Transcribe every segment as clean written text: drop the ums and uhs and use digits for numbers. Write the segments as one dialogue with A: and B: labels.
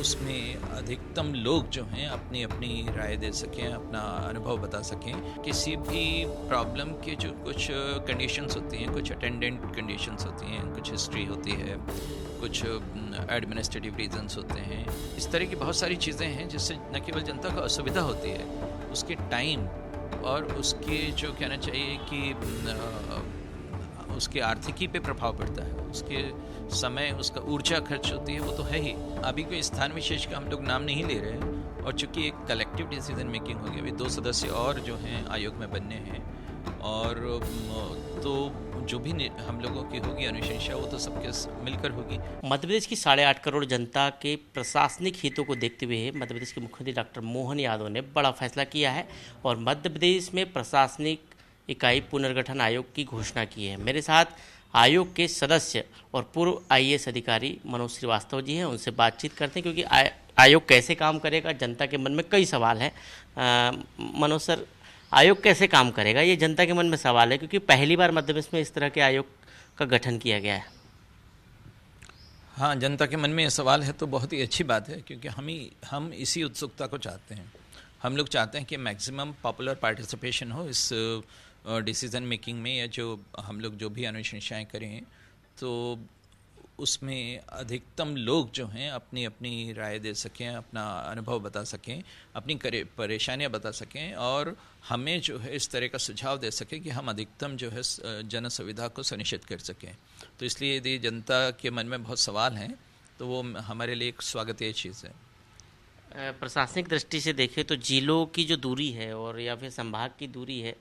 A: उसमें अधिकतम लोग जो हैं अपनी अपनी राय दे सकें, अपना अनुभव बता सकें। किसी भी प्रॉब्लम के जो कुछ कंडीशंस होती हैं, कुछ अटेंडेंट कंडीशंस होती हैं, कुछ हिस्ट्री होती है, कुछ एडमिनिस्ट्रेटिव रीजंस होते हैं। इस तरह की बहुत सारी चीज़ें हैं जिससे न केवल जनता को असुविधा होती है, उसके टाइम और उसके जो कहना चाहिए कि उसके आर्थिकी पे प्रभाव पड़ता है, उसके समय, उसका ऊर्जा खर्च होती है, वो तो है ही। अभी कोई स्थान विशेष का हम लोग नाम नहीं ले रहे हैं, और चूंकि एक कलेक्टिव डिसीजन मेकिंग होगी, अभी 2 सदस्य और जो हैं आयोग में बनने हैं, और तो जो भी हम लोगों की होगी अनुशंसा, वो तो सबके मिलकर होगी।
B: मध्य प्रदेश की 8.5 करोड़ जनता के प्रशासनिक हितों को देखते हुए मध्य प्रदेश के मुख्यमंत्री डॉक्टर मोहन यादव ने बड़ा फैसला किया है और मध्य प्रदेश में प्रशासनिक इकाई पुनर्गठन आयोग की घोषणा की है। मेरे साथ आयोग के सदस्य और पूर्व आईएएस अधिकारी मनोज श्रीवास्तव जी हैं। उनसे बातचीत करते हैं क्योंकि आयोग कैसे काम करेगा, जनता के मन में कई सवाल हैं। मनोज सर, आयोग कैसे काम करेगा, ये जनता के मन में सवाल है क्योंकि पहली बार मध्य प्रदेश में इस तरह के आयोग का गठन किया गया है।
A: हाँ, जनता के मन में ये सवाल है तो बहुत ही अच्छी बात है, क्योंकि हम इसी उत्सुकता को चाहते हैं। हम लोग चाहते हैं कि मैक्सिमम पॉपुलर पार्टिसिपेशन हो इस डिसीज़न मेकिंग में, या जो हम लोग जो भी अनुशंसाएँ करें तो उसमें अधिकतम लोग जो हैं अपनी अपनी राय दे सकें, अपना अनुभव बता सकें, अपनी परेशानियां बता सकें, और हमें जो है इस तरह का सुझाव दे सकें कि हम अधिकतम जो है जन सुविधा को सुनिश्चित कर सकें। तो इसलिए यदि जनता के मन में बहुत सवाल हैं तो वो हमारे लिए एक स्वागतीय चीज़ है।
B: प्रशासनिक दृष्टि से देखें तो जिलों की जो दूरी है और या फिर संभाग की दूरी है,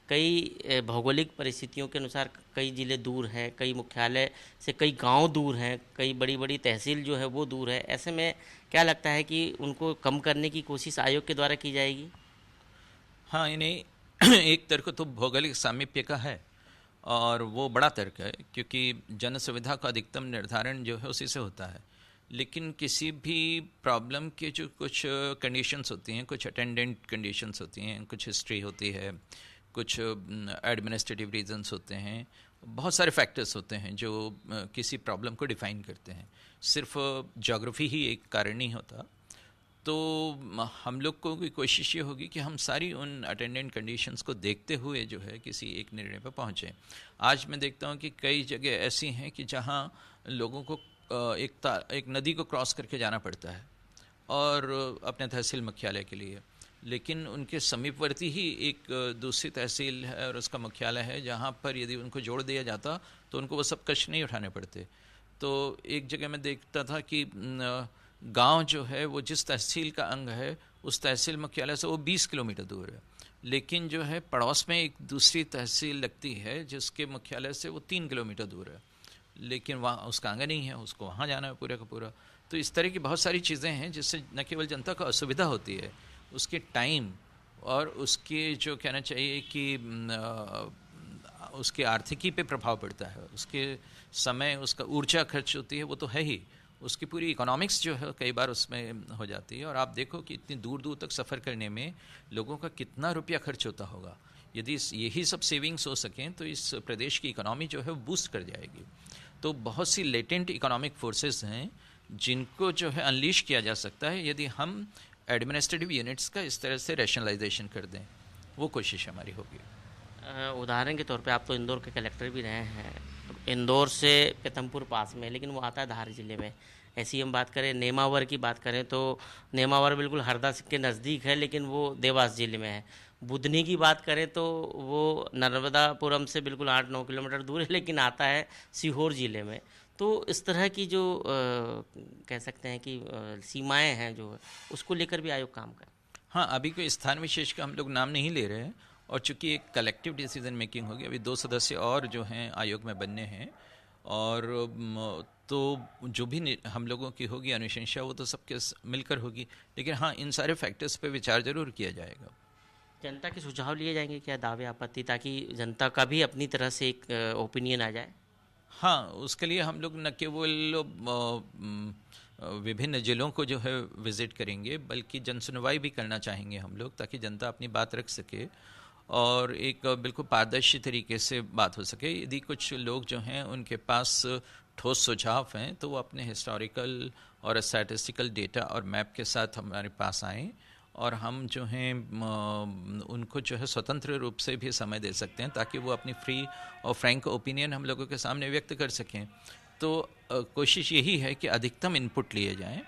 B: कई भौगोलिक परिस्थितियों के अनुसार कई ज़िले दूर हैं, कई मुख्यालय से कई गांव दूर हैं, कई बड़ी बड़ी तहसील जो है वो दूर है। ऐसे में क्या लगता है कि उनको कम करने की कोशिश आयोग के द्वारा की जाएगी?
A: हाँ, इन्हें एक तर्क तो भौगोलिक सामीप्य का है, और वो बड़ा तर्क है, क्योंकि जन सुविधा का अधिकतम निर्धारण जो है उसी से होता है। लेकिन किसी भी प्रॉब्लम के जो कुछ कंडीशंस होती हैं, कुछ अटेंडेंट कंडीशंस होती हैं, कुछ हिस्ट्री होती है, कुछ एडमिनिस्ट्रेटिव रीजंस होते हैं, बहुत सारे फैक्टर्स होते हैं जो किसी प्रॉब्लम को डिफ़ाइन करते हैं। सिर्फ ज्योग्राफी ही एक कारण नहीं होता। तो हम लोग को की कोशिश ये होगी कि हम सारी उन अटेंडेंट कंडीशंस को देखते हुए जो है किसी एक निर्णय पर पहुँचें। आज मैं देखता हूँ कि कई जगह ऐसी हैं कि जहाँ लोगों को एक नदी को क्रॉस करके जाना पड़ता है और अपने तहसील मुख्यालय के लिए, लेकिन उनके समीपवर्ती ही एक दूसरी तहसील है और उसका मुख्यालय है, जहाँ पर यदि उनको जोड़ दिया जाता तो उनको वो सब कष्ट नहीं उठाने पड़ते। तो एक जगह मैं देखता था कि गांव जो है वो जिस तहसील का अंग है, उस तहसील मुख्यालय से वो 20 किलोमीटर दूर है, लेकिन जो है पड़ोस में एक दूसरी तहसील लगती है जिसके मुख्यालय से वो 3 किलोमीटर दूर है, लेकिन वहाँ उसका अंग नहीं है, उसको वहाँ जाना है पूरा का पूरा। तो इस तरह की बहुत सारी चीज़ें हैं जिससे न केवल जनता को असुविधा होती है, उसके टाइम और उसके जो कहना चाहिए कि उसके आर्थिकी पे प्रभाव पड़ता है, उसके समय, उसका ऊर्जा खर्च होती है, वो तो है ही। उसकी पूरी इकोनॉमिक्स जो है कई बार उसमें हो जाती है, और आप देखो कि इतनी दूर दूर तक सफ़र करने में लोगों का कितना रुपया खर्च होता होगा। यदि यही सब सेविंग्स हो सकें तो इस प्रदेश की इकोनॉमी जो है वो बूस्ट कर जाएगी। तो बहुत सी लेटेंट इकोनॉमिक फोर्सेस हैं जिनको जो है अनलीश किया जा सकता है यदि हम एडमिनिस्ट्रेटिव यूनिट्स का इस तरह से रैशनलाइजेशन कर दें। वो कोशिश हमारी होगी।
B: उदाहरण के तौर पे आप तो इंदौर के कलेक्टर भी रहे हैं। इंदौर से पीथमपुर पास में है, लेकिन वो आता है धार जिले में। ऐसी हम बात करें, नेमावर की बात करें तो नेमावर बिल्कुल हरदा के नज़दीक है, लेकिन वो देवास जिले में है। बुधनी की बात करें तो वो नर्मदापुरम से बिल्कुल 8-9 किलोमीटर दूर है, लेकिन आता है सीहोर जिले में। तो इस तरह की जो कह सकते हैं कि सीमाएं हैं जो, उसको लेकर भी आयोग काम करे।
A: हाँ, अभी कोई स्थान विशेष का हम लोग नाम नहीं ले रहे हैं, और चूंकि एक कलेक्टिव डिसीजन मेकिंग होगी, अभी 2 सदस्य और जो हैं आयोग में बनने हैं, और तो जो भी हम लोगों की होगी अनुशंसा, वो तो सबके मिलकर होगी। लेकिन हाँ, इन सारे फैक्टर्स पे विचार जरूर किया जाएगा।
B: जनता के सुझाव लिए जाएंगे क्या, दावे आपत्ति, ताकि जनता का भी अपनी तरह से एक ओपिनियन आ जाए?
A: हाँ, उसके लिए हम लोग न केवल विभिन्न जिलों को जो है विज़िट करेंगे, बल्कि जनसुनवाई भी करना चाहेंगे हम लोग, ताकि जनता अपनी बात रख सके और एक बिल्कुल पारदर्शी तरीके से बात हो सके। यदि कुछ लोग जो हैं उनके पास ठोस सुझाव हैं तो वो अपने हिस्टोरिकल और स्टैटिस्टिकल डेटा और मैप के साथ हमारे पास आएँ और हम जो हैं उनको जो है स्वतंत्र रूप से भी समय दे सकते हैं ताकि वो अपनी फ्री और फ्रैंक ओपिनियन हम लोगों के सामने व्यक्त कर सकें। तो कोशिश यही है कि अधिकतम इनपुट लिए जाएं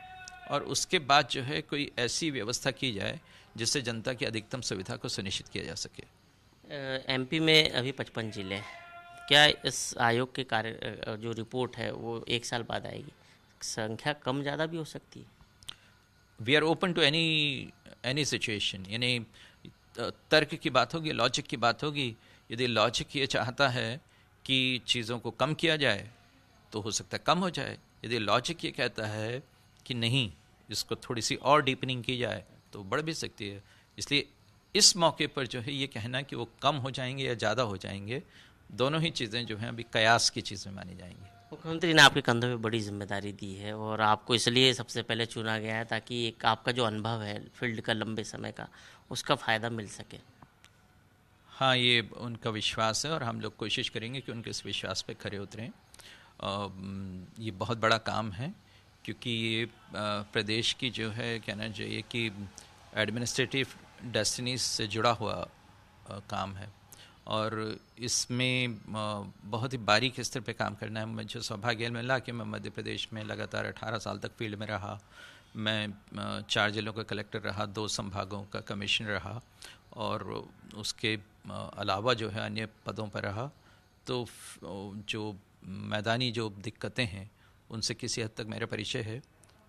A: और उसके बाद जो है कोई ऐसी व्यवस्था की जाए जिससे जनता की अधिकतम सुविधा को सुनिश्चित किया जा सके।
B: एमपी में अभी 55 जिले हैं। क्या इस आयोग के कार्य जो रिपोर्ट है वो 1 साल बाद आएगी? संख्या कम ज़्यादा भी हो सकती है।
A: We are open to any situation, यानी तर्क की बात होगी, लॉजिक की बात होगी। यदि लॉजिक ये चाहता है कि चीज़ों को कम किया जाए तो हो सकता है कम हो जाए। यदि लॉजिक ये कहता है कि नहीं, इसको थोड़ी सी और डीपनिंग की जाए तो बढ़ भी सकती है। इसलिए इस मौके पर जो है ये कहना कि वो कम हो जाएंगे या ज़्यादा हो जाएंगे, दोनों ही चीज़ें जो हैं अभी कयास की चीज़ें मानी जाएंगी।
B: मुख्यमंत्री ने आपके कंधों पे बड़ी जिम्मेदारी दी है और आपको इसलिए सबसे पहले चुना गया है ताकि एक आपका जो अनुभव है फील्ड का लंबे समय का, उसका फ़ायदा मिल सके।
A: हाँ, ये उनका विश्वास है और हम लोग कोशिश करेंगे कि उनके इस विश्वास पे खरे उतरें। ये बहुत बड़ा काम है क्योंकि ये प्रदेश की जो है कहना चाहिए कि एडमिनिस्ट्रेटिव डेस्टिनीज से जुड़ा हुआ काम है और इसमें बहुत ही बारीक स्तर पे काम करना है। मुझे सौभाग्य मिला कि मैं मध्य प्रदेश में लगातार 18 साल तक फील्ड में रहा। मैं 4 जिलों का कलेक्टर रहा, 2 संभागों का कमिश्नर रहा और उसके अलावा जो है अन्य पदों पर रहा। तो जो मैदानी जो दिक्कतें हैं उनसे किसी हद तक मेरा परिचय है।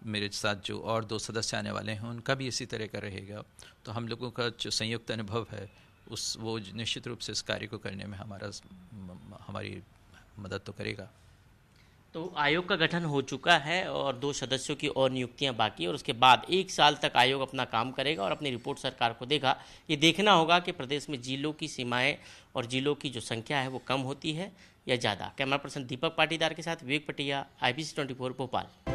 A: मेरे साथ जो और 2 सदस्य आने वाले हैं उनका भी इसी तरह का रहेगा। तो हम लोगों का जो संयुक्त अनुभव है वो निश्चित रूप से इस कार्य को करने में हमारी मदद तो करेगा।
B: तो आयोग का गठन हो चुका है और 2 सदस्यों की और नियुक्तियां बाकी है और उसके बाद 1 साल तक आयोग अपना काम करेगा और अपनी रिपोर्ट सरकार को देगा। ये देखना होगा कि प्रदेश में जिलों की सीमाएं और जिलों की जो संख्या है वो कम होती है या ज़्यादा। कैमरा पर्सन दीपक पाटीदार के साथ विवेक पटिया, IBC 24 भोपाल।